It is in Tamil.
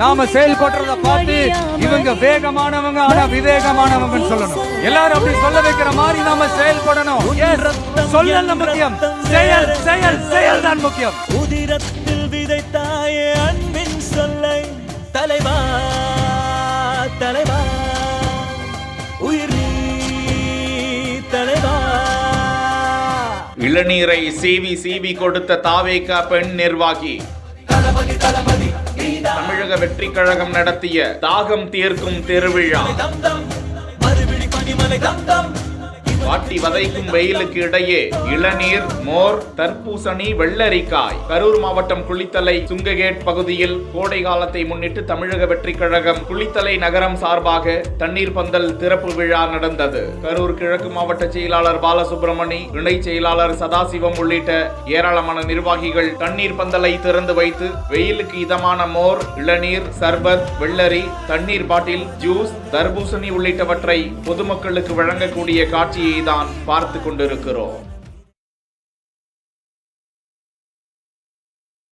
நாம செயல்படுறத பார்த்து இவங்க வேகமானவங்க ஆனா விவேகமானவங்க சொல்லணும். எல்லாரும் அப்படி சொல்ல வைக்கிற மாதிரி நாம செயல்படணும். சொல்லல முக்கியம், செயல் செயல் செயல் தான் முக்கியம். உதிரத்தில் விதைத்தாயே அன்பின் சொல்லை தலைவா தலைவா உயிர் நீ தலைவா. இளநீரை சீவி கொடுத்த தாவேகா பெண் நிர்வாகி. தமிழக வெற்றி கழகம் நடத்திய தாகம் தீர்க்கும் திருவிழா. வாட்டி வதைக்கும் வெயிலுக்கு இடையே இளநீர், மோர், தர்பூசணி, வெள்ளரிக்காய். கரூர் மாவட்டம் குளித்தலை சுங்ககேட் பகுதியில் கோடை காலத்தை முன்னிட்டு தமிழக வெற்றி கழகம் குளித்தலை நகரம் சார்பாக தண்ணீர் பந்தல் திறப்பு விழா நடந்தது. கரூர் கிழக்கு மாவட்ட செயலாளர் பாலசுப்ரமணி, இணை செயலாளர் சதாசிவம் உள்ளிட்ட ஏராளமான நிர்வாகிகள் தண்ணீர் பந்தலை திறந்து வைத்து வெயிலுக்கு இதமான மோர், இளநீர், சர்பத், வெள்ளரி, தண்ணீர் பாட்டில், ஜூஸ், தர்பூசணி உள்ளிட்டவற்றை பொதுமக்களுக்கு வழங்கக்கூடிய காட்சியை தான் பார்த்து கொண்டிருக்கிறோம்.